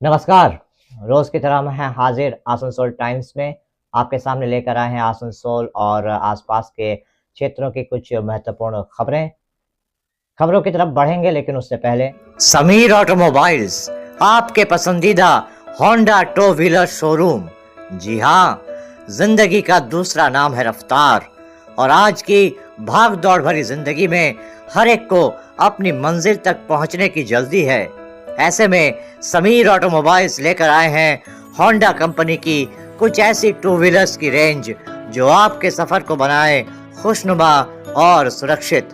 नमस्कार। रोज की तरह मैं हाजिर आसनसोल टाइम्स में आपके सामने लेकर आए हैं आसनसोल और आसपास के क्षेत्रों की कुछ महत्वपूर्ण खबरें। खबरों की तरफ बढ़ेंगे लेकिन उससे पहले समीर ऑटोमोबाइल्स, आपके पसंदीदा होंडा टू व्हीलर शोरूम। जी हाँ, जिंदगी का दूसरा नाम है रफ्तार और आज की भाग दौड़ भरी जिंदगी में हर एक को अपनी मंजिल तक पहुंचने की जल्दी है। ऐसे में समीर ऑटोमोबाइल्स लेकर आए हैं होंडा कंपनी की कुछ ऐसी टू व्हीलर्स की रेंज जो आपके सफर को बनाए खुशनुमा और सुरक्षित।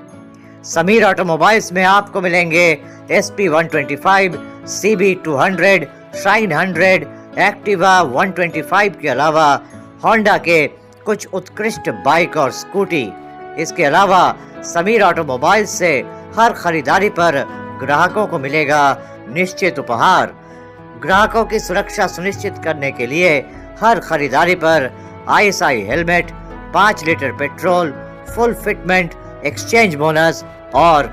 समीर ऑटोमोबाइल्स में आपको मिलेंगे SP 125, CB 200, शाइन 100, एक्टिवा 125 के अलावा होंडा के कुछ उत्कृष्ट बाइक और स्कूटी। इसके अलावा समीर ऑटोमोबाइल्स से हर खरीदारी पर ग्राहकों को मिलेगा निश्चित उपहार। ग्राहकों की सुरक्षा सुनिश्चित करने के लिए हर खरीदारी पर ISI helmet, 5 litre petrol, full fitment, exchange bonus और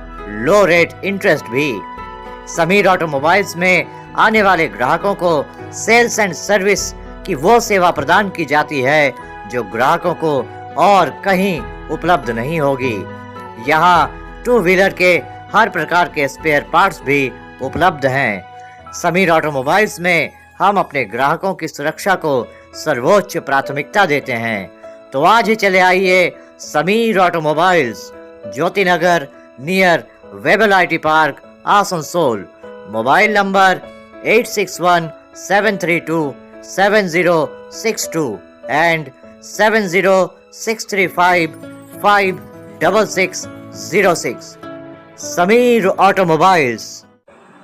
लो रेट इंटरेस्ट भी। समीर ऑटोमोबाइल्स में आने वाले ग्राहकों को सेल्स एंड सर्विस की वो सेवा प्रदान की जाती है जो ग्राहकों को और कहीं उपलब्ध नहीं होगी। यहाँ टू व्हीलर के हर प्रकार के स्पेयर पार्ट्स भी उपलब्ध हैं। समीर ऑटोमोबाइल्स में हम अपने ग्राहकों की सुरक्षा को सर्वोच्च प्राथमिकता देते हैं। तो आज ही चले आइए Sameer automobiles, Jyoti Nagar near Webel IT park, Asansol. Mobile number 8617327062 and 7063556606। Sameer automobiles.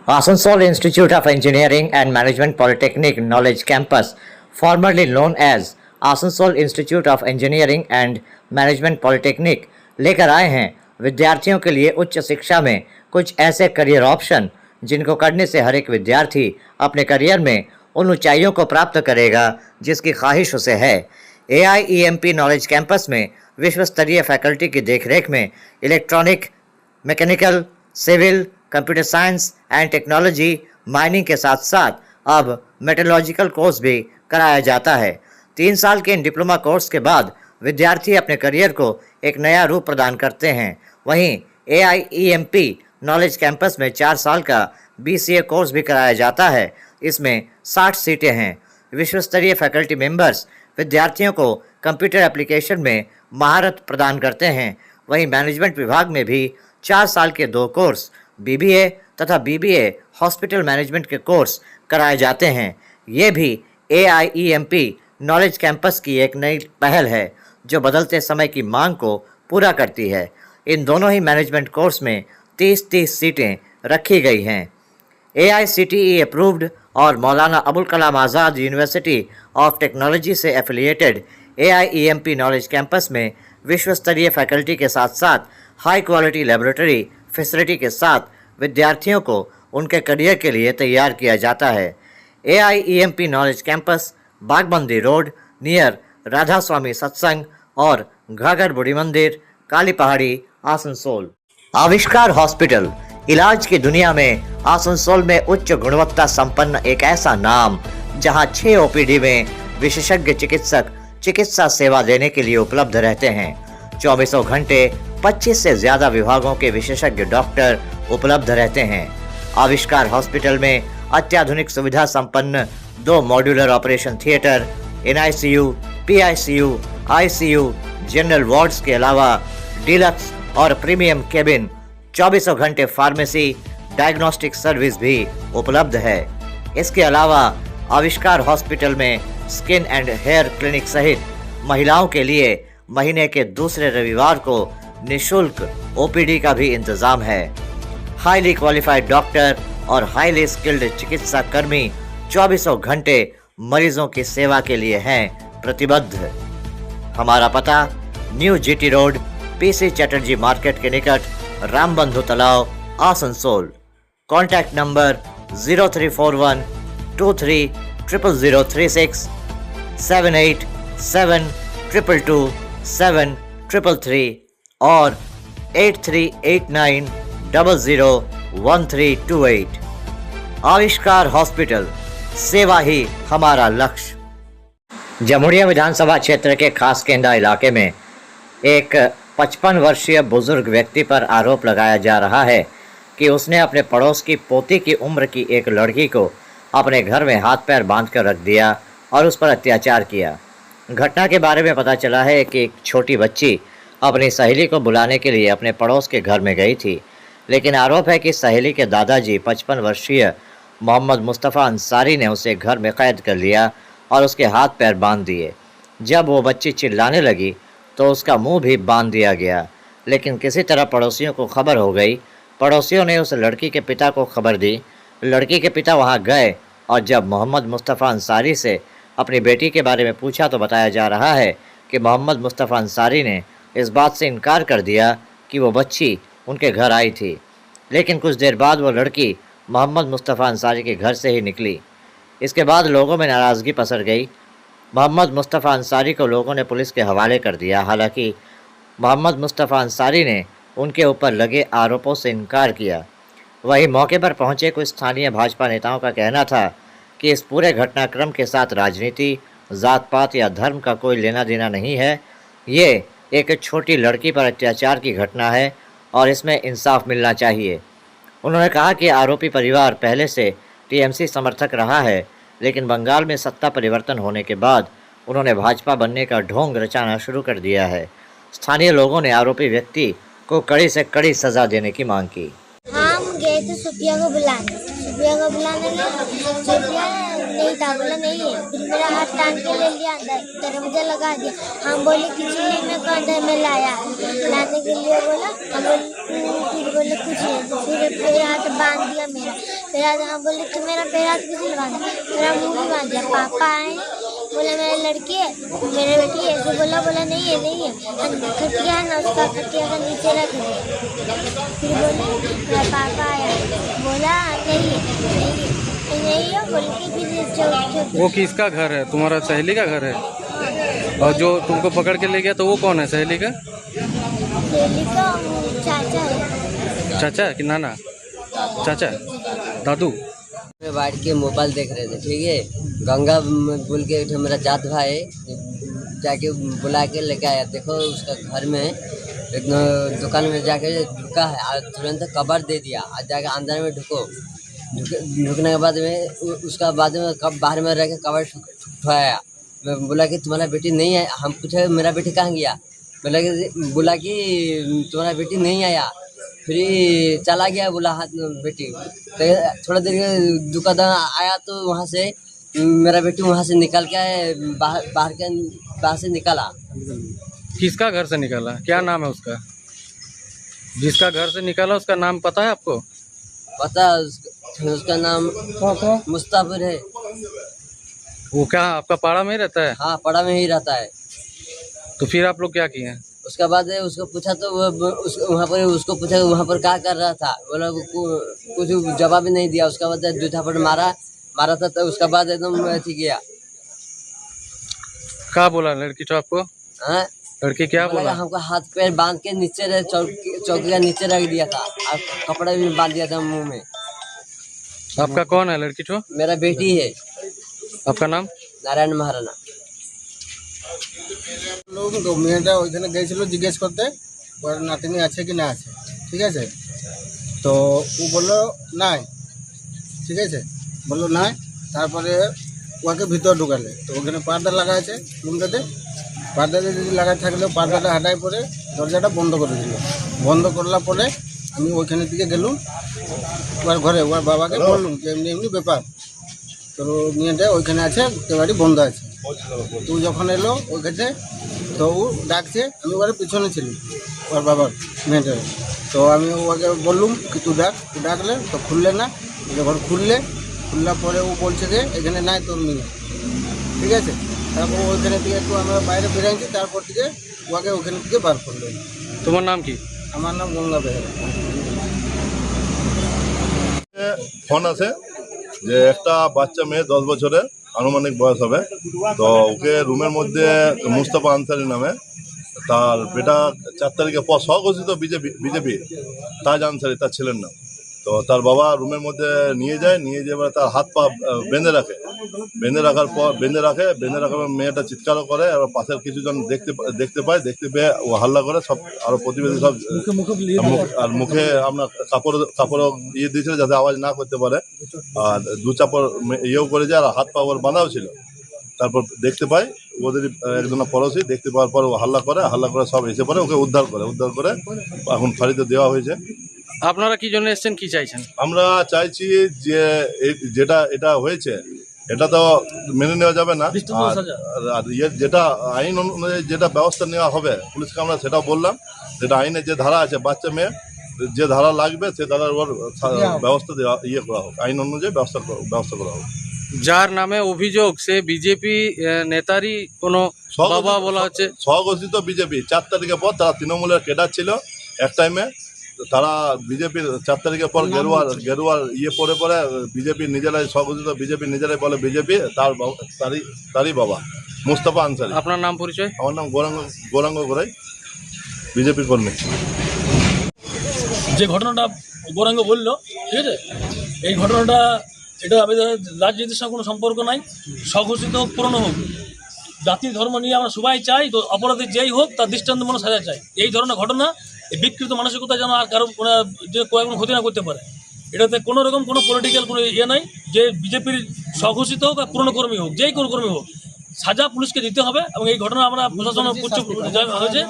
Asansol Institute of Engineering and Management Polytechnic Knowledge Campus, formerly known as Asansol Institute of Engineering and Management Polytechnic, लेकर आए हैं विद्यार्थियों के लिए उच्च शिक्षा में कुछ ऐसे करियर ऑप्शन जिनको करने से हर एक विद्यार्थी अपने करियर में उन ऊंचाइयों को प्राप्त करेगा जिसकी ख्वाहिश उसे है। AIEMP नॉलेज कैंपस में विश्व स्तरीय फैकल्टी की देखरेख में electronic, mechanical, civil, computer science and technology, mining के साथ साथ अब मेटलॉजिकल कोर्स भी कराया जाता है। 3 साल के इन डिप्लोमा कोर्स के बाद विद्यार्थी अपने करियर को एक नया रूप प्रदान करते हैं। वहीं AIEMP नॉलेज कैंपस में 4 साल का BCA कोर्स भी कराया जाता है। इसमें 60 सीटें हैं। विश्व स्तरीय फैकल्टी मेंबर्स विद्यार्थियों को कंप्यूटर एप्लीकेशन में महारत प्रदान करते हैं। वहीं मैनेजमेंट विभाग में भी 4 साल के 2 कोर्स BBA तथा BBA हॉस्पिटल मैनेजमेंट के कोर्स कराए जाते हैं। ये भी AIEMP नॉलेज कैंपस की एक नई पहल है जो बदलते समय की मांग को पूरा करती है। इन दोनों ही मैनेजमेंट कोर्स में 30-30 सीटें रखी गई हैं। AICTE अप्रूव्ड और Maulana Abul Kalam Azad university of technology से एफिलिएटेड AIEMP नॉलेज कैंपस में विश्व स्तरीय फैकल्टी के साथ साथ हाई क्वालिटी लेबोरेटरी फैसिलिटी के साथ विद्यार्थियों को उनके करियर के लिए तैयार किया जाता है। AIEMP knowledge campus बागबंदी road near Radha स्वामी सत्संग और घाघर बुढ़ी मंदिर, काली पहाड़ी, आसनसोल। आविष्कार हॉस्पिटल, इलाज की दुनिया में आसनसोल में उच्च गुणवत्ता संपन्न एक ऐसा नाम जहां 6 OPD में विशेषज्ञ चिकित्सक चिकित्सा सेवा देने के लिए उपलब्ध रहते हैं। 24 घंटे 25 से ज्यादा विभागों के विशेषज्ञ डॉक्टर उपलब्ध रहते हैं। आविष्कार हॉस्पिटल में अत्याधुनिक सुविधा संपन्न 2 modular operation theatre, NICU, PICU, ICU, general wards के अलावा डीलक्स और प्रीमियम केबिन, 24 घंटे फार्मेसी, डायग्नोस्टिक सर्विस भी उपलब्ध है। इसके अलावा आविष्कार हॉस्पिटल में स्किन एंड हेयर क्लिनिक सहित महिलाओं के लिए महीने के दूसरे रविवार को निशुल्क OPD का भी इंतजाम है। हाईली क्वालिफाइड डॉक्टर और हाईली स्किल्ड चिकित्सा कर्मी 24 घंटे मरीजों की सेवा के लिए हैं प्रतिबद्ध। हमारा पता new GT road, PC Chatterjee market के निकट, रामबंधु तालाब, आसनसोल। कॉन्टैक्ट नंबर 0341230036, 7872227333 और 8389001328। आविष्कार हॉस्पिटल, सेवा ही हमारा लक्ष्य। जमुड़िया विधानसभा क्षेत्र के खासकेंदा इलाके में एक 55 वर्षीय बुजुर्ग व्यक्ति पर आरोप लगाया जा रहा है कि उसने अपने पड़ोस की पोती की उम्र की एक लड़की को अपने घर में हाथ पैर बांध कर रख दिया और उस पर अत्याचार किया। घटना के बारे में पता चला है कि एक छोटी बच्ची अपनी सहेली को बुलाने के लिए अपने पड़ोस के घर में गई थी, लेकिन आरोप है कि सहेली के दादाजी 55 वर्षीय मोहम्मद मुस्तफ़ा अंसारी ने उसे घर में कैद कर लिया और उसके हाथ पैर बांध दिए। जब वो बच्ची चिल्लाने लगी तो उसका मुंह भी बांध दिया गया, लेकिन किसी तरह पड़ोसियों को खबर हो गई। पड़ोसियों ने उस लड़की के पिता को खबर दी। लड़की के पिता वहां गए और जब मोहम्मद मुस्तफ़ा अंसारी से अपनी बेटी के बारे में पूछा तो बताया जा रहा है कि मोहम्मद मुस्तफ़ा अंसारी ने इस बात से इनकार कर दिया कि वो बच्ची उनके घर आई थी, लेकिन कुछ देर बाद वो लड़की मोहम्मद मुस्तफ़ा अंसारी के घर से ही निकली। इसके बाद लोगों में नाराज़गी पसर गई। मोहम्मद मुस्तफ़ा अंसारी को लोगों ने पुलिस के हवाले कर दिया। हालांकि मोहम्मद मुस्तफ़ा अंसारी ने उनके ऊपर लगे आरोपों से इनकार किया। वहीं मौके पर पहुंचे कुछ स्थानीय भाजपा नेताओं का कहना था कि इस पूरे घटनाक्रम के साथ राजनीति, जात पात या धर्म का कोई लेना देना नहीं है। ये एक छोटी लड़की पर अत्याचार की घटना है और इसमें इंसाफ मिलना चाहिए। उन्होंने कहा कि आरोपी परिवार पहले से टीएमसी समर्थक रहा है, लेकिन बंगाल में सत्ता परिवर्तन होने के बाद उन्होंने भाजपा बनने का ढोंग रचाना शुरू कर दिया है। स्थानीय लोगों ने आरोपी व्यक्ति को कड़ी से कड़ी सजा देने की मांग की। हम गए थे सुपिया को बुलाने गए। सुपिया नहीं था, बोला नहीं है। फिर मेरा हाथ टान के ले लिया, अंदर दरवाजा लगा दिया। हम बोले कि चिल्ली में कौन अंदर में लाया, लाने के लिए बोला। हम फिर बोले कुछ नहीं। फिर पैर हाथ बांध दिया मेरा। फिर हम बोले तो मेरा पैर हाथ किसी बांधा, मेरा मुँह भी बांध दिया। पापा आए, बोला मेरा लड़की है, मेरा बेटी है। ऐसे बोला नहीं है। खटिया है ना, उसका खटिया का नीचे रख दिया। फिर बोले मेरा पापा आया, बोला नहीं है बोल के फिर वो किसका घर है? तुम्हारा सहेली का घर है? और जो तुमको पकड़ के ले गया तो वो कौन है? सहेली का चाचा है। चाचा कि नाना? चाचा, दादू। बैठ के मोबाइल देख रहे थे, ठीक है। गंगा बोल के मेरा जात भाई जाके बुला के लेके आया। देखो उसका घर में एक दुकान में जाके ढुका है और तुरंत कवर दे दिया और जाके अंदर में ढुकने के बाद में उसका बाद में कब बाहर में रह के कवर ठुकवाया। मैं बोला कि तुम्हारा बेटी नहीं है। हम पूछे मेरा बेटी कहाँ गया, बोला कि तुम्हारा बेटी नहीं आया। फिर चला गया, बोला हाथ बेटी। तो थोड़ा देर दुकानदार आया तो वहाँ से मेरा बेटी वहाँ से निकल के बाहर से निकला। किसका घर से निकाला? क्या नाम है उसका? जिसका घर से निकाला उसका नाम पता है आपको? पता, उसका नाम मुस्ताफिर है। वो क्या आपका पाड़ा में ही रहता है? हाँ, पाड़ा में ही रहता है। तो फिर आप लोग क्या किए? उसके बाद उसको पूछा तो वहाँ पर उसको पूछा वहाँ पर क्या कर रहा था, बोला कुछ जवाब नहीं दिया। उसके बाद जूता पर मारा था तो उसके बाद एकदम अथी गया। क्या बोला लड़की तो आपको? हाँ, लड़की क्या बोला? हमको हाथ पैर बांध के नीचे चौकी का नीचे रख दिया था और कपड़ा भी बांध दिया था मुंह में। आपका कौन है लड़की तो? मेरा बेटी है। आपका नाम? नारायण महाराणा। লোক মেয়েটা ওইখানে গেছিল জিজ্ঞেস করতে ওর নাতিনি আছে কি না আছে, ঠিক আছে। তো ও বললো নাই, ঠিক আছে, বললো নাই। তারপরে ওকে ভিতর ঢুকালে তো ওখানে পর্দা লাগা আছে রুমটাতে। পর্দাটা যদি লাগা থাকলেও পর্দাটা হাঁটাই পরে দরজাটা বন্ধ করে দিল। বন্ধ করলার পরে আমি ওইখানে দিকে গেলুম, ওর ঘরে ওর বাবাকে বললুম যে এমনি এমনি ব্যাপার, তো মেয়েটা ওইখানে আছে, বাড়ি বন্ধ আছে। তো যখন এলো ওই কাছে তো ও ডাকছে, আমি ওর পিছনে ছিলাম ওর বাবার মেয়েটার। তো আমি ওকে বললুম কি তুই ডাকলে তো খুললে না। যখন খুললার পরে ও বলছে যে এখানে নাই তোর মেয়ে, ঠিক আছে। তারপর ওইখানে থেকে একটু আমরা বাইরে বেরাইছি, তারপর থেকে ওকে ওখানে থেকে বার করলো। তোমার নাম কি? আমার নাম গঙ্গা বেহেরা। ফোন আছে যে একটা বাচ্চা মেয়ে 10 বছরের আনুমানিক বয়স হবে, তো ওকে রুমের মধ্যে মুস্তাফা আনসারি নামে তার বেটা 4 তারিখে সহঘোষিত বিজেপি তাজ আনসারি তার ছেলের নাম, তো তার বাবা রুমের মধ্যে নিয়ে যায়, নিয়ে যেয়ে এবার তার হাত পা বেঁধে রাখে, বেঁধে রাখার পর মেয়েটা চিৎকারও করে। এবার পাশের কিছুজন দেখতে পায়, দেখতে পেয়ে ও হাল্লা করে, সব আরো প্রতিবেশী সব আর মুখে আপনার কাপড় ইয়ে দিয়েছিল যাতে আওয়াজ না করতে পারে, আর দু চাপড় ইয়েও করে যায়, আর হাত পা ওর বাঁধাও ছিল। তারপর দেখতে পাই ওদের একজন পড়োশি, দেখতে পাওয়ার পর ও হাল্লা করে সব এসে পরে ওকে উদ্ধার করে এখন ফাঁড়িতে দেওয়া হয়েছে। আপনারা কি জন্য এসেছেন, কি চাইছেন? আমরা চাইছি যে এটা হয়েছে এটা তো মেনে নেওয়া যাবে না, আর যেটা আইন অনুযায়ী যেটা ব্যবস্থা নেওয়া হবে পুলিশকে আমরা সেটাও বললাম। যেটা আইনে যে ধারা আছে, বাচ্চা মেয়ে যে ধারা লাগবে সে ধারার ওর ব্যবস্থা দেওয়া করা হোক, আইন অনুযায়ী ব্যবস্থা করা হোক। যার নামে অভিযোগ সে বিজেপি নেতারই কোনো বাবা বলা হচ্ছে। স্বঘোষিত বিজেপি 4 তারিখের পর তারা তৃণমূলের ক্যাডার ছিল এক টাইমে, তারা বিজেপির 4 তারিখের পর গেরুয়ার পরে বিজেপি নিজেরাই স্বঘোষিত বিজেপি নিজেরাই বলে বিজেপি, তারই বাবা মুস্তাফা আনসারি। আপনার নাম পরিচয়? আমার নাম গৌরাঙ্গ গোড়াই, বিজেপি কর্মী। যে ঘটনাটা গৌরাঙ্গ বলল, ঠিক আছে, এই ঘটনাটা এটা আমাদের রাজনীতির সঙ্গে কোনো সম্পর্ক নাই। স্বঘোষিত হোক, পুরনো হোক, জাতি ধর্ম নিয়ে আমরা সবাই চাই তো অপরাধী যেই হোক তার দৃষ্টান্তমূলক সাজা চাই। এই ধরনের ঘটনা, এই বিকৃত মানসিকতা যেন আর কারো কোনো ক্ষতি না করতে পারে। এটাতে কোনো রকম কোনো পলিটিক্যাল কোনো ইয়ে নাই, যে বিজেপির স্বঘোষিত হোক আর পুরনো কর্মী হোক, যেই কোনো কর্মী হোক, সাজা পুলিশকে দিতে হবে। এবং এই ঘটনা আমরা প্রশাসন হয়েছে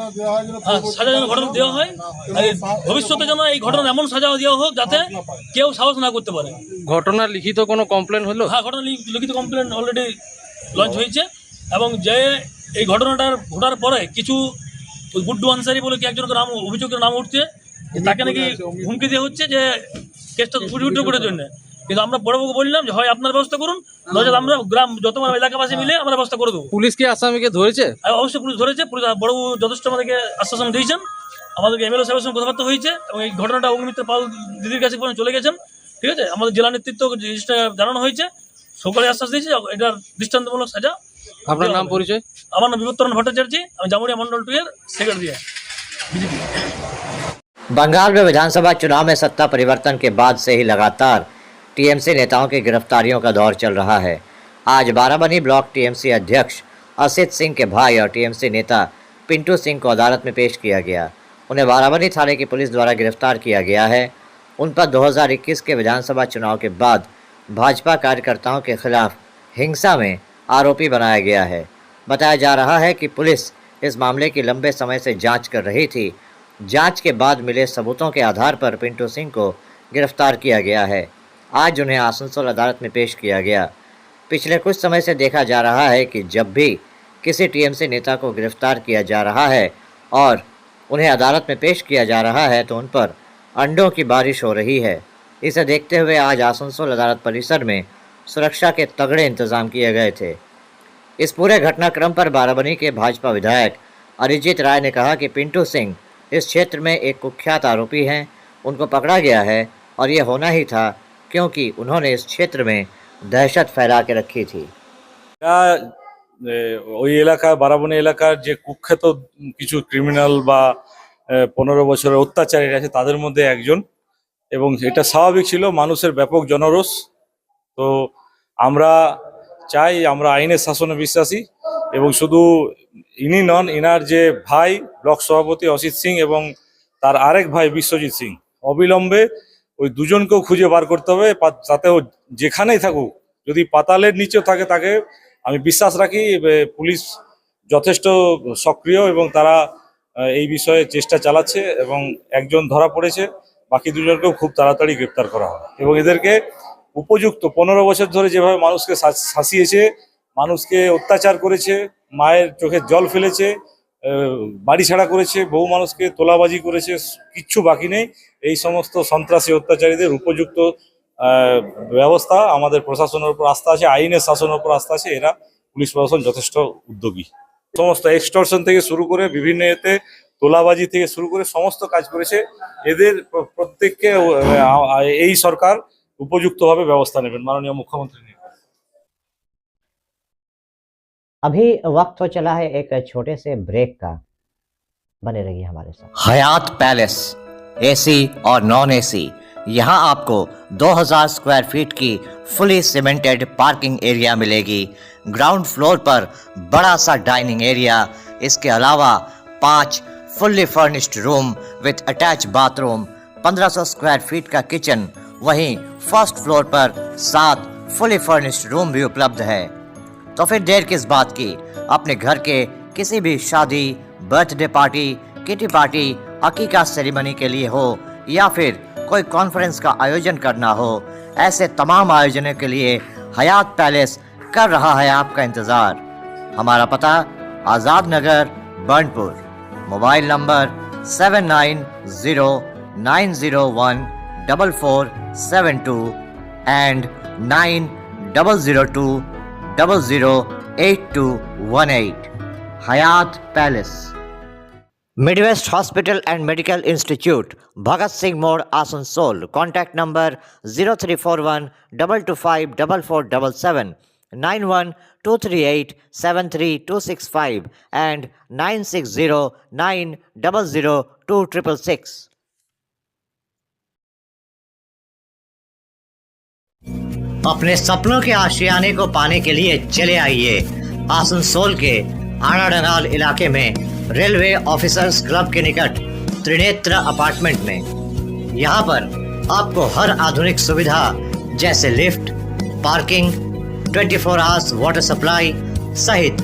সাজা যেন ঘটনা দেওয়া হয়, আর ভবিষ্যতে যেন এই ঘটনা এমন সাজা দেওয়া হোক যাতে কেউ সাহস না করতে পারে। ঘটনার লিখিত কোনো কমপ্লেন হলো? হ্যাঁ, ঘটনা লিখিত কমপ্লেন অলরেডি লঞ্চ হয়েছে। এবং যে এই ঘটনাটার ঘটার পরে কিছু গুড্ডু আনসারি বলে কি একজনের নাম, অভিযোগের নাম উঠছে, তাকে নাকি হুমকি দেওয়া হচ্ছে যে কেসটা উইথড্র করার জন্য। কিন্তু আমরা বড়বাবুকে বললাম যে হয় আপনার ব্যবস্থা করুন, নয়তো আমরা গ্রাম যত এলাকাবাসী মিলে আমরা ব্যবস্থা করে দেবো। পুলিশ কি আসামিকে ধরেছে? অবশ্যই পুলিশ ধরেছে। পুলিশ বড়বাবু যথেষ্ট আমাদেরকে আশ্বাসন দিয়েছেন, আমাদেরকে এমএলএ সাহেবের সঙ্গে কথাবার্তা হয়েছে এবং এই ঘটনাটা অগ্নিমিত্র পাল দিদির কাছে পর্যন্ত চলে গেছেন, ঠিক আছে। আমাদের জেলা নেতৃত্ব জিনিসটা জানানো হয়েছে, সকলে আশ্বাস দিয়েছে এটার দৃষ্টান্তমূলক সাজা। আপনার নাম পরিচয়? আমার নাম বিবর্তন ভট্টাচার্য, আমি জামুরিয়া मंडल 2 এর सेक्रेटरी बीजेपी। बंगाल में विधानसभा चुनाव में सत्ता परिवर्तन के बाद से ही लगातार टीएमसी नेताओं की गिरफ्तारियों का दौर चल रहा है। आज बाराबनी ब्लॉक टीएमसी अध्यक्ष असित सिंह के भाई और टीएमसी नेता पिंटू सिंह को अदालत में पेश किया गया। उन्हें बाराबनी थाने की पुलिस द्वारा गिरफ्तार किया गया है। उन पर 2021 के विधानसभा चुनाव के बाद भाजपा कार्यकर्ताओं के खिलाफ हिंसा में आरोपी बनाया गया है। बताया जा रहा है कि पुलिस इस मामले की लंबे समय से जांच कर रही थी। जांच के बाद मिले सबूतों के आधार पर पिंटू सिंह को गिरफ्तार किया गया है। आज उन्हें आसनसोल अदालत में पेश किया गया। पिछले कुछ समय से देखा जा रहा है कि जब भी किसी टीएमसी नेता को गिरफ्तार किया जा रहा है और उन्हें अदालत में पेश किया जा रहा है तो उन पर अंडों की बारिश हो रही है। इसे देखते हुए आज आसनसोल अदालत परिसर में सुरक्षा के तगड़े इंतजाम किए गए थे। इस पूरे घटनाक्रम पर बाराबनी के भाजपा विधायक अरिजीत राय ने कहा कि पिंटू सिंह इस क्षेत्र में एक कुख्यात आरोपी हैं, उनको पकड़ा गया है और ये होना ही था क्योंकि उन्होंने इस क्षेत्र में दहशत फैला के रखी थी। ওই এলাকায় বারাবনী এলাকার যে কুখ্যাত কিছু ক্রিমিনাল বা 15 বছরের অত্যাচারী আছে তাদের মধ্যে একজন, এবং এটা স্বাভাবিক ছিল, মানুষের ব্যাপক জনরোষ। তো আমরা চাই, আমরা আইনের শাসনে বিশ্বাসী, এবং শুধু ইনি নন, ইনার যে ভাই ব্লক সভাপতি অসিত সিং এবং তার আরেক ভাই বিশ্বজিৎ সিং, অবিলম্বে ওই দুজনকেও খুঁজে বার করতে হবে। তাতেও যেখানেই থাকুক, যদি পাতালের নিচেও থাকে, তাকে আমি বিশ্বাস রাখি পুলিশ যথেষ্ট সক্রিয় এবং তারা এই বিষয়ে চেষ্টা চালাচ্ছে এবং একজন ধরা পড়েছে, বাকি দুজনকেও খুব তাড়াতাড়ি গ্রেপ্তার করা হবে। এবং এদেরকে উপযুক্ত 15 বছর ধরে যেভাবে মানুষকে শাসিয়েছে, মানুষকে অত্যাচার করেছে, মায়ের চোখে জল ফেলেছে, বাড়ি ছাড়া করেছে, বহু মানুষকে তোলাবাজি করেছে, কিচ্ছু বাকি নেই। এই সমস্ত সন্ত্রাসী অত্যাচারীদের উপযুক্ত ব্যবস্থা, আমাদের প্রশাসনের উপর আস্থা আছে, আইনের শাসনের উপর আস্থা আছে। এরা পুলিশ প্রশাসন যথেষ্ট উদ্যোগী। সমস্ত এক্সটর্শন থেকে শুরু করে বিভিন্ন এতে তোলাবাজি থেকে শুরু করে সমস্ত কাজ করেছে। এদের প্রত্যেককে এই সরকার উপযুক্তভাবে ব্যবস্থা নেবেন, মাননীয় মুখ্যমন্ত্রী নেবেন। अभी वक्त हो चला है एक छोटे से ब्रेक का, बने रहिए हमारे साथ। हयात पैलेस, एसी और नॉन एसी यहाँ आपको 2000 स्क्वायर फीट की फुली सीमेंटेड पार्किंग एरिया मिलेगी। ग्राउंड फ्लोर पर बड़ा सा डाइनिंग एरिया, इसके अलावा 5 fully furnished room with attach bathroom, 1500 square feet का किचन, वहीं फर्स्ट फ्लोर पर 7 फुली फर्निश्ड रूम भी उपलब्ध है। तो फिर देर किस बात की, अपने घर के किसी भी शादी, बर्थडे पार्टी, किटी पार्टी, अकीका सेरेमनी के लिए हो या फिर कोई कॉन्फ्रेंस का आयोजन करना हो, ऐसे तमाम आयोजनों के लिए हयात पैलेस कर रहा है आपका इंतज़ार। हमारा पता Azad Nagar, Burnpur. Mobile number 7909014472 and 9002008218। Hayat palace. Midwest hospital and medical institute, Bhagat Singh मोड़, आसनसोल। Contact number 0341 225 4477, 9123873265 and 9609002666। अपने सपनों के आशियाने को पाने के लिए चले आइए आसनसोल के आड़ाडंगाल इलाके में रेलवे ऑफिसर्स क्लब के निकट त्रिनेत्र अपार्टमेंट में। यहाँ पर आपको हर आधुनिक सुविधा जैसे lift, parking, 24 hours water supply सहित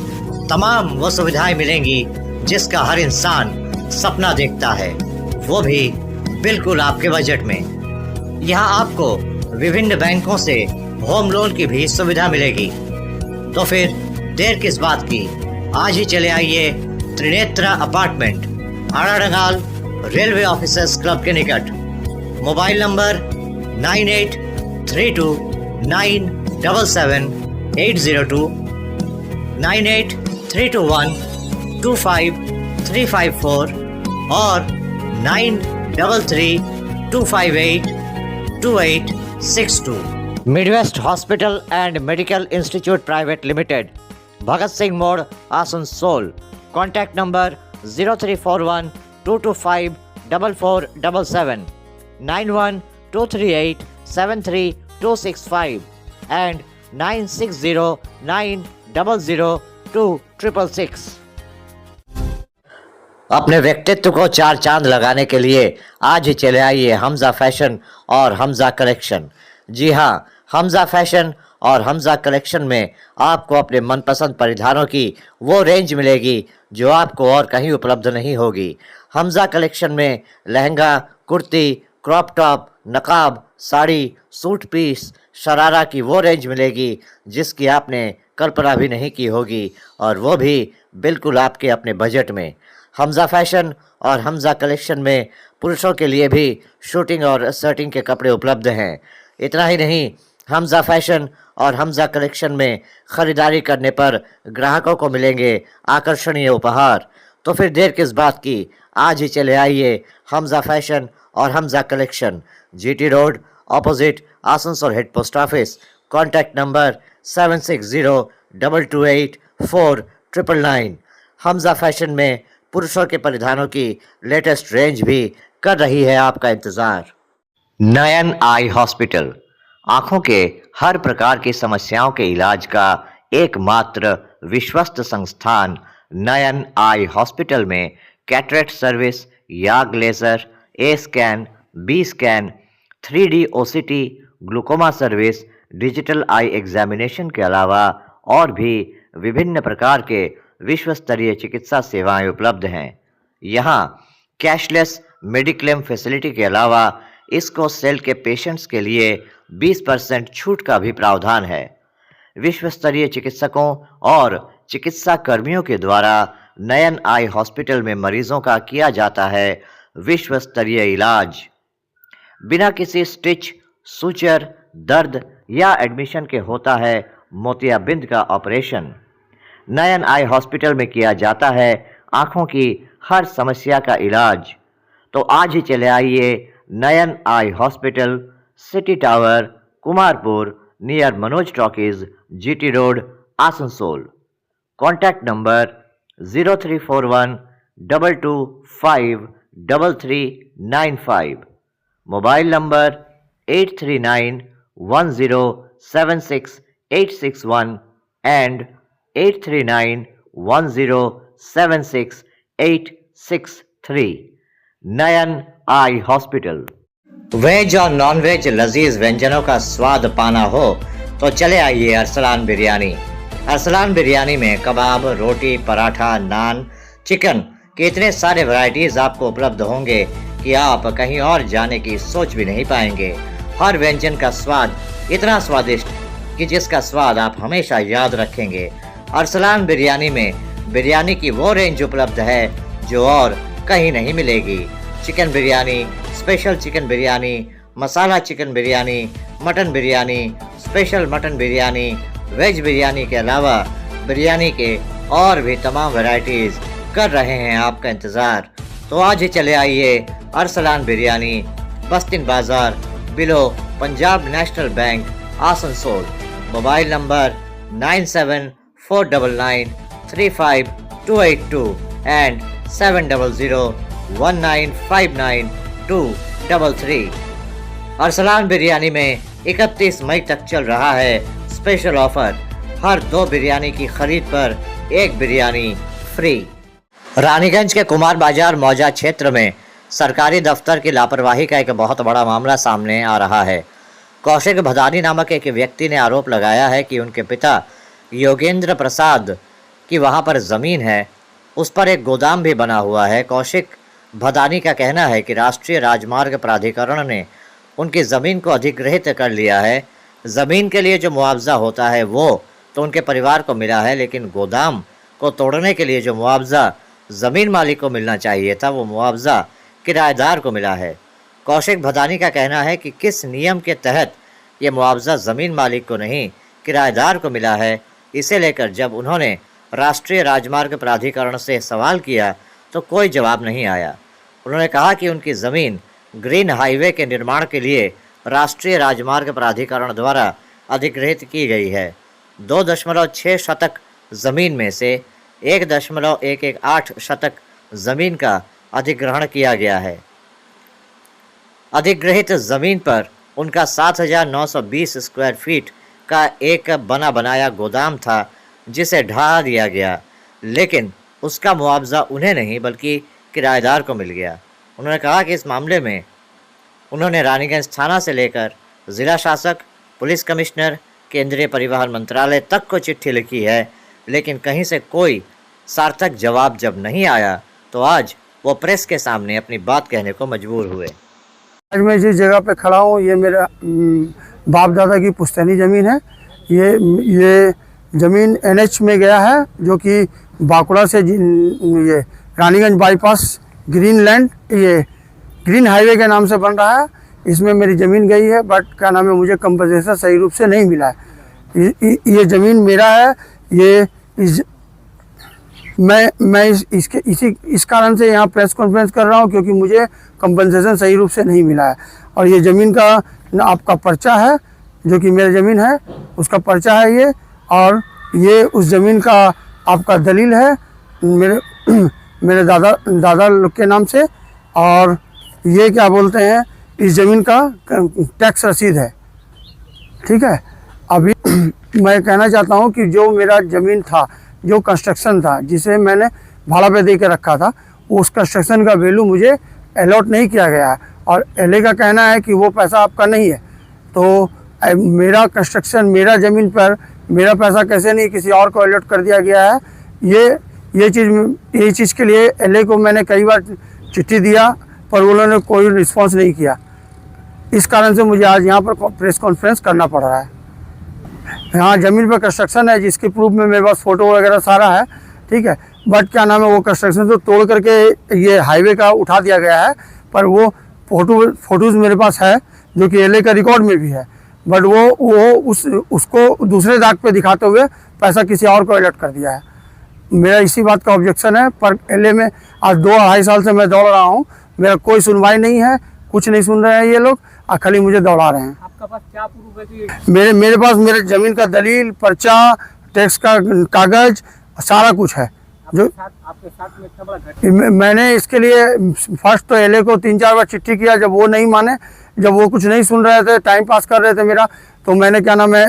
तमाम वो सुविधाएं मिलेंगी जिसका हर इंसान सपना देखता है, वो भी बिल्कुल आपके बजट में। यहाँ आपको विभिन्न बैंकों से होम लोन की भी सुविधा मिलेगी। तो फिर देर किस बात की, आज ही चले आइए Trinetra apartment, Aradangal, railway officers club के निकट। मोबाइल नंबर 9832977802, 9832125354 और 9332582862। Midwest hospital and medical institute private limited, Bhagat Singh मोड़, आसनसोल। Contact number 0341 225 4477, 9123873265 and 9609002666। अपने व्यक्तित्व को 4 चांद लगाने के लिए आज ही चले आइए हमजा फैशन और हमजा कलेक्शन। जी हाँ, हमजा फैशन और हमजा कलेक्शन में आपको अपने मनपसंद परिधानों की वो रेंज मिलेगी जो आपको और कहीं उपलब्ध नहीं होगी। हमजा कलेक्शन में लहंगा, कुर्ती, क्रॉप टॉप, नकाब, साड़ी, सूट पीस, शरारा की वो रेंज मिलेगी जिसकी आपने कल्पना भी नहीं की होगी, और वो भी बिल्कुल आपके अपने बजट में। हमजा फैशन और हमजा कलेक्शन में पुरुषों के लिए भी शूटिंग और शर्टिंग के कपड़े उपलब्ध हैं। इतना ही नहीं, हमजा फैशन और हमजा कलेक्शन में ख़रीदारी करने पर ग्राहकों को मिलेंगे आकर्षणीय उपहार। तो फिर देर किस बात की, आज ही चले आइए हमजा फैशन और Hamza collection, GT road, opposite Asansol head post office. Contact number 7602284999। Hamza fashion में पुरुषों के परिधानों की लेटेस्ट रेंज भी कर रही है आपका इंतज़ार। नयन आई हॉस्पिटल, आँखों के हर प्रकार की समस्याओं के इलाज का एकमात्र विश्वस्त संस्थान नयन आई हॉस्पिटल में cataract service, YAG laser, A scan, B scan, 3D OCT, glaucoma service, digital eye examination के अलावा और भी विभिन्न प्रकार के विश्व स्तरीय चिकित्सा सेवाएं उपलब्ध हैं। यहाँ कैशलेस मेडिक्लेम फैसिलिटी के अलावा इसको सेल के पेशेंट्स के लिए 20% छूट का भी प्रावधान है। विश्व स्तरीय चिकित्सकों और चिकित्सा कर्मियों के द्वारा नयन आई हॉस्पिटल में मरीजों का किया जाता है विश्व स्तरीय इलाज। बिना किसी स्टिच, सूचर, दर्द या एडमिशन के होता है मोतियाबिंद का ऑपरेशन। नयन आई हॉस्पिटल में किया जाता है आँखों की हर समस्या का इलाज। तो आज ही चले आइए Nayan eye hospital, city tower, Kumarpur, near Manoj talkies, GT road, Asansol. Contact number 0341 225 3395, mobile number 83910768661 and 83910768663. Nayan eye hospital. Veg और नॉन वेज लजीज व्यंजनों का स्वाद पाना हो तो चले आइए अरसलान बिरयानी। अरसलान बिरयानी में कबाब, रोटी, पराठा, नान, चिकन के इतने सारे वैरायटीज आपको उपलब्ध होंगे कि आप कहीं और जाने की सोच भी नहीं पाएंगे। हर व्यंजन का स्वाद इतना स्वादिष्ट कि जिसका स्वाद आप हमेशा याद रखेंगे। अरसलान बिरयानी में बिरयानी की वो रेंज उपलब्ध है जो और कहीं नहीं मिलेगी। Chicken biryani, special chicken biryani, masala chicken biryani, mutton biryani, special mutton biryani, veg biryani के अलावा बिरयानी के और भी तमाम वैरायटीज़ कर रहे हैं आपका इंतज़ार। तो आज ही चले आइए अरसलान बिरयानी, बस्तिन बाज़ार, below Punjab national bank, Asansol. Mobile number 9749935282 and 7001959233। Arsalan biryani में 31 मई तक चल रहा है स्पेशल ऑफर। हर 2 बिरयानी की खरीद पर 1 बिरयानी फ्री। रानीगंज के कुमार बाजार मौजा क्षेत्र में सरकारी दफ्तर की लापरवाही का एक बहुत बड़ा मामला सामने आ रहा है। कौशिक भदानी नामक एक व्यक्ति ने आरोप लगाया है कि उनके पिता योगेंद्र प्रसाद की वहां पर ज़मीन है, उस पर एक गोदाम भी बना हुआ है। कौशिक भदानी का कहना है कि राष्ट्रीय राजमार्ग प्राधिकरण ने उनकी ज़मीन को अधिग्रहित कर लिया है। ज़मीन के लिए जो मुआवजा होता है वो तो उनके परिवार को मिला है, लेकिन गोदाम को तोड़ने के लिए जो मुआवजा ज़मीन मालिक को मिलना चाहिए था वो मुआवजा किराएदार को मिला है। कौशिक भदानी का कहना है कि किस नियम के तहत ये मुआवजा ज़मीन मालिक को नहीं किराएदार को मिला है, इसे लेकर जब उन्होंने राष्ट्रीय राजमार्ग प्राधिकरण से सवाल किया तो कोई जवाब नहीं आया। उन्होंने कहा कि उनकी ज़मीन ग्रीन हाईवे के निर्माण के लिए राष्ट्रीय राजमार्ग प्राधिकरण द्वारा अधिग्रहित की गई है। 2.6 शतक ज़मीन में से 1.118 शतक ज़मीन का अधिग्रहण किया गया है। अधिग्रहित ज़मीन पर उनका 7,920 स्क्वायर फीट का एक बना बनाया गोदाम था जिसे ढा दिया गया, लेकिन उसका मुआवजा उन्हें नहीं बल्कि किराएदार को मिल गया। उन्होंने कहा कि इस मामले में उन्होंने रानीगंज थाना से लेकर ज़िला शासक, पुलिस कमिश्नर, केंद्रीय परिवहन मंत्रालय तक को चिट्ठी लिखी है, लेकिन कहीं से कोई सार्थक जवाब जब नहीं आया तो आज वो प्रेस के सामने अपनी बात कहने को मजबूर हुए। आज मैं जिस जगह पे खड़ा हूँ ये मेरा बाप दादा की पुश्तैनी ज़मीन है। ये ज़मीन NH में गया है जो कि बाकुड़ा से ये रानीगंज बाईपास ग्रीन लैंड, ये ग्रीन हाईवे के नाम से बन रहा है। इसमें मेरी ज़मीन गई है, बट क्या नाम है, मुझे कंपनसेशन सही रूप से नहीं मिला है। ये ज़मीन मेरा है। ये मैं इस कारण से यहाँ प्रेस कॉन्फ्रेंस कर रहा हूँ क्योंकि मुझे कंपनसेशन सही रूप से नहीं मिला है। और ये ज़मीन का आपका पर्चा है जो कि मेरी ज़मीन है, उसका पर्चा है ये, और ये उस ज़मीन का आपका दलील है मेरे दादा लोग के नाम से। और ये क्या बोलते हैं, इस ज़मीन का टैक्स रसीद है। ठीक है, अभी मैं कहना चाहता हूँ कि जो मेरा ज़मीन था, जो कंस्ट्रक्शन था जिसे मैंने भाड़ा पे दे के रखा था, उस कंस्ट्रक्शन का वैल्यू मुझे अलॉट नहीं किया गया है। और एलए का कहना है कि वो पैसा आपका नहीं है। तो मेरा कंस्ट्रक्शन, मेरा ज़मीन पर मेरा पैसा कैसे नहीं किसी और को अलॉट कर दिया गया है। ये चीज़ के लिए एलए को मैंने कई बार चिट्ठी दिया पर उन्होंने कोई रिस्पॉन्स नहीं किया। इस कारण से मुझे आज यहाँ पर प्रेस कॉन्फ्रेंस करना पड़ रहा है। यहाँ ज़मीन पर कंस्ट्रक्शन है जिसके प्रूफ में मेरे पास फ़ोटो वगैरह सारा है। ठीक है, बट क्या नाम है, वो कंस्ट्रक्शन तो तोड़ करके ये हाईवे का उठा दिया गया है, पर वो फ़ोटोज़ मेरे पास है जो कि एलए का रिकॉर्ड में भी है। बट वो उसको दूसरे दाग पे दिखाते हुए पैसा किसी और को अलॉट कर दिया है। मेरा इसी बात का ऑब्जेक्शन है। पर एलए में आज 2-2.5 साल से मैं दौड़ रहा हूँ, मेरा कोई सुनवाई नहीं है, कुछ नहीं सुन रहे हैं ये लोग, और खाली मुझे दौड़ा रहे हैं। आपका पास क्या प्रूफ है कि मेरे पास मेरे ज़मीन का दलील, पर्चा, टैक्स का कागज, सारा कुछ है। जो आपके साथ में इतना बड़ा मैंने इसके लिए फर्स्ट तो एलए को 3-4 बार चिट्ठी किया, जब वो नहीं माने, जब वो कुछ नहीं सुन रहे थे, टाइम पास कर रहे थे मेरा, तो मैंने क्या नाम है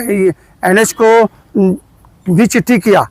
NH को भी चिट्ठी किया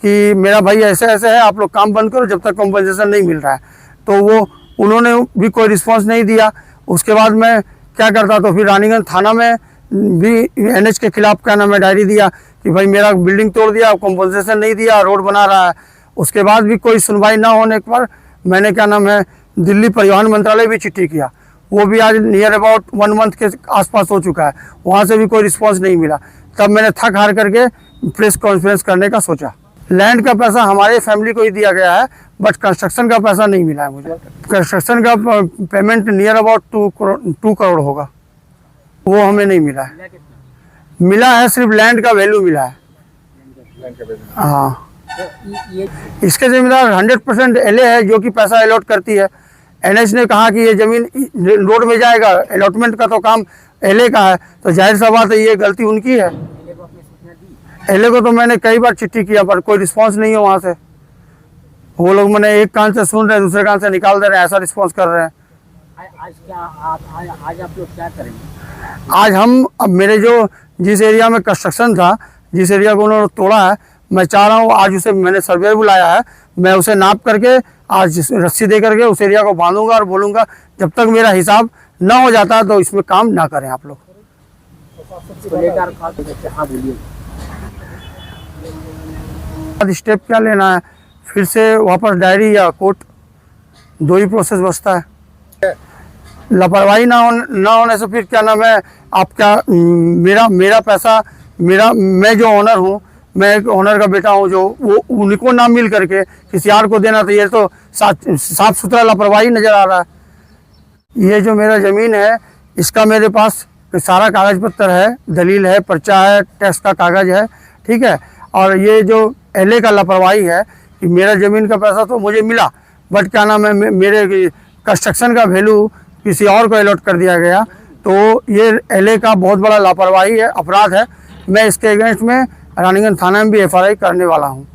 कि मेरा भाई ऐसे ऐसे है, आप लोग काम बंद करो जब तक कॉम्पनसेशन नहीं मिल रहा है। तो वो उन्होंने भी कोई रिस्पांस नहीं दिया। उसके बाद मैं क्या करता, तो फिर रानीगंज थाना में भी NH के खिलाफ क्या नाम है डायरी दिया कि भाई मेरा बिल्डिंग तोड़ दिया, कॉम्पनसेशन नहीं दिया, रोड बना रहा है। उसके बाद भी कोई सुनवाई ना होने पर मैंने क्या नाम है दिल्ली परिवहन मंत्रालय भी चिट्ठी किया। वो भी आज नियर अबाउट 1 मंथ के आसपास हो चुका है, वहाँ से भी कोई रिस्पांस नहीं मिला। तब मैंने थक हार करके प्रेस कॉन्फ्रेंस करने का सोचा। लैंड का पैसा हमारे फैमिली को ही दिया गया है, बट कंस्ट्रक्शन का पैसा नहीं मिला है मुझे। कंस्ट्रक्शन का पेमेंट नियर अबाउट 2 करोड़ होगा, वो हमें नहीं मिला है। मिला है सिर्फ लैंड का वैल्यू मिला है। हाँ, इसके जिम्मेदार 100% LA है जो कि पैसा अलॉट करती है। NH ने कहा कि ये ज़मीन रोड में जाएगा, अलॉटमेंट का तो काम LA का है, तो जाहिर सा बात है ये गलती उनकी है। LA को तो मैंने कई बार चिट्ठी किया पर कोई रिस्पांस नहीं है वहाँ से। वो लोग मैंने एक कान से सुन रहे हैं, दूसरे कान से निकाल दे रहे हैं, ऐसा रिस्पांस कर रहे हैं। आज आप लोग क्या करेंगे? आज हम अब मेरे जो जिस एरिया में कंस्ट्रक्शन था, जिस एरिया को उन्होंने तोड़ा है, मैं चाह रहा हूँ आज उसे मैंने सर्वे बुलाया है, मैं उसे नाप करके आज रस्सी दे करके उस एरिया को बांधूंगा और बोलूँगा जब तक मेरा हिसाब ना हो जाता तो इसमें काम ना करें आप लोग। स्टेप क्या लेना है, फिर से वापस डायरी या कोर्ट, 2 ही प्रोसेस बचता है। लापरवाही ना होने से फिर क्या नाम है आप क्या मेरा पैसा मैं जो ऑनर हूँ, मैं एक ऑनर का बेटा हूँ, जो वो उनको ना मिल करके किसी और को देना, तो ये तो साफ सुथरा लापरवाही नज़र आ रहा है। ये जो मेरा ज़मीन है इसका मेरे पास सारा कागज़ पत्र है, दलील है, पर्चा है, टैक्स का कागज़ है, ठीक है। और ये जो LA का लापरवाही है कि मेरा ज़मीन का पैसा तो मुझे मिला, बट क्या नाम है मेरे कंस्ट्रक्शन का वैल्यू किसी और को अलॉट कर दिया गया, तो ये LA का बहुत बड़ा लापरवाही है, अपराध है। मैं इसके अगेंस्ट में रानीगंज थाना में भी FRI करने वाला हूँ।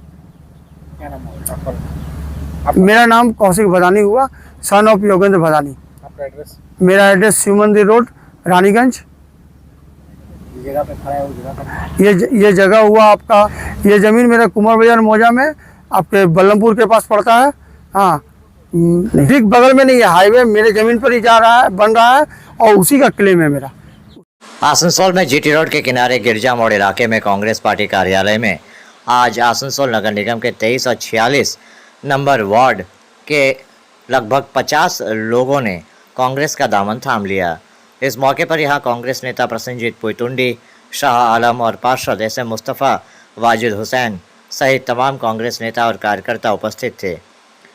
मेरा नाम कौशिक भदानी हुआ, सन ऑफ योगेंद्र भदानी। आपका एड्रेस? मेरा एड्रेस शिव मंदिर रोड, रानीगंज। जगह पे खड़ा है, वो जगह पर ये जगह हुआ आपका, ये ज़मीन मेरा कुमार बाजार मौजा में आपके बल्लमपुर के पास पड़ता है। हाँ, ठीक बगल में नहीं है, हाईवे मेरे ज़मीन पर ही जा रहा है, बन रहा है, और उसी का क्लेम है मेरा। आसनसोल में GT रोड के किनारे गिरजा मोड़ इलाके में कांग्रेस पार्टी कार्यालय में आज आसनसोल नगर निगम के 23 और 46 नंबर वार्ड के लगभग 50 लोगों ने कांग्रेस का दामन थाम लिया। इस मौके पर यहां कांग्रेस नेता प्रसन्नजीत पुइतुंडी, शाह आलम और पार्षद SM मुस्तफ़ा, वाजिद हुसैन सहित तमाम कांग्रेस नेता और कार्यकर्ता उपस्थित थे।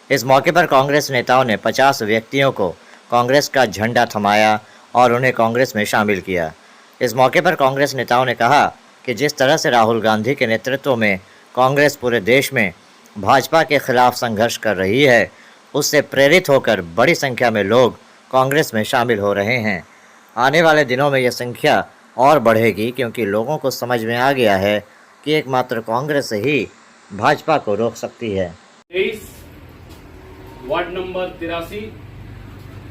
इस मौके पर कांग्रेस नेताओं ने 50 व्यक्तियों को कांग्रेस का झंडा थमाया और उन्हें कांग्रेस में शामिल किया। इस मौके पर कांग्रेस नेताओं ने कहा कि जिस तरह से राहुल गांधी के नेतृत्व में कांग्रेस पूरे देश में भाजपा के खिलाफ संघर्ष कर रही है, उससे प्रेरित होकर बड़ी संख्या में लोग कांग्रेस में शामिल हो रहे हैं। आने वाले दिनों में यह संख्या और बढ़ेगी, क्योंकि लोगों को समझ में आ गया है कि एकमात्र कांग्रेस ही भाजपा को रोक सकती है। 23 वार्ड नंबर 83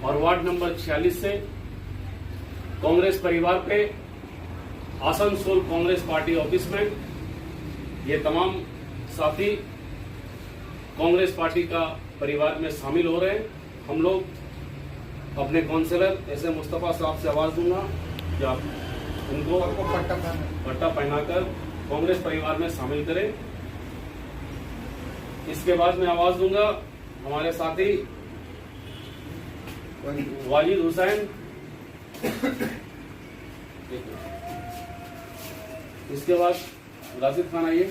और वार्ड नंबर 46 से कांग्रेस परिवार पे आसनसोल कांग्रेस पार्टी ऑफिस में ये तमाम साथी कांग्रेस पार्टी का परिवार में शामिल हो रहे हैं। हम लोग अपने काउंसलर SM मुस्तफ़ा साहब से आवाज़ दूंगा कि आप उनको पट्टा पहनाकर कांग्रेस परिवार में शामिल करें। इसके बाद मैं आवाज़ दूंगा हमारे साथी वाजिद हुसैन, इसके बाद राशिद खान आइए।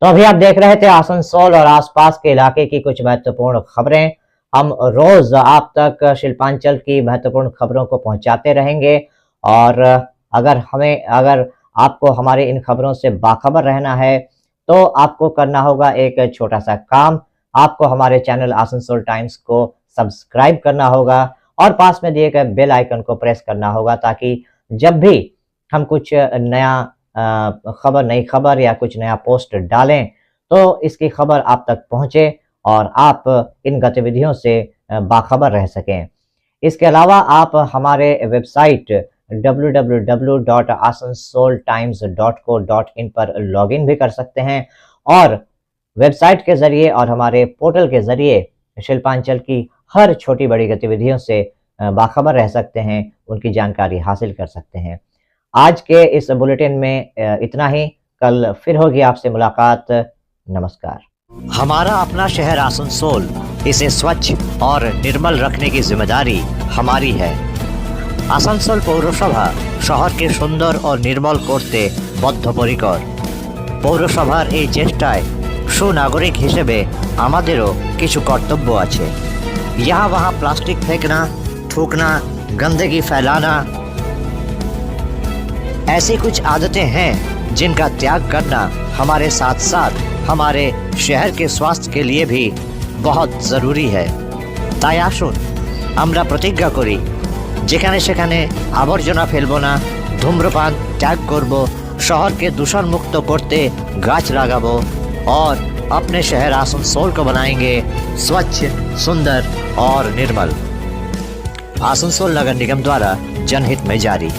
तो अभी आप देख रहे थे आसनसोल और आसपास के इलाके की कुछ महत्वपूर्ण खबरें। हम रोज आप तक शिल्पांचल की महत्वपूर्ण खबरों को पहुंचाते रहेंगे, और अगर आपको हमारे इन खबरों से बाखबर रहना है तो आपको करना होगा एक छोटा सा काम। आपको हमारे चैनल आसनसोल टाइम्स को सब्सक्राइब करना होगा और पास में दिए गए बेल आइकन को प्रेस करना होगा, ताकि जब भी हम कुछ नई खबर या कुछ नया पोस्ट डालें तो इसकी खबर आप तक पहुंचे और आप इन गतिविधियों से बाखबर रह सकें। इसके अलावा आप हमारे वेबसाइट www.asansoltimes.co.in पर लॉगिन भी कर सकते हैं और वेबसाइट के ज़रिए और हमारे पोर्टल के ज़रिए शिल्पांचल की हर छोटी बड़ी गतिविधियों से बाखबर रह सकते हैं, उनकी जानकारी हासिल कर सकते हैं। आज के इस बुलेटिन में इतना ही। कल फिर होगी आपसे मुलाकात। नमस्कार। हमारा अपना शहर आसनसोल, इसे स्वच्छ और निर्मल रखने की जिम्मेदारी हमारी है। आसानसोल पौरसभा শহরকে সুন্দর ও নির্মল করতে বদ্ধপরিকর। পৌরসভার এই চেষ্টায় সুনাগরিক হিসেবে আমাদেরও কিছু কর্তব্য আছে। यहाँ वहाँ प्लास्टिक फेंकना, थूकना, गंदगी फैलाना, ऐसी कुछ आदतें हैं जिनका त्याग करना हमारे साथ साथ हमारे शहर के स्वास्थ्य के लिए भी बहुत ज़रूरी है। তাই আসুন আমরা প্রতিজ্ঞা করি, যেখানে সেখানে আবর্জনা ফেলবো না, ধূম্রপান ত্যাগ করব, শহরকে दूषण मुक्त करते गाछ लगाबो और अपने शहर आसनसोल को बनाएंगे स्वच्छ, सुंदर और निर्मल। आसनसोल नगर निगम द्वारा जनहित में जारी।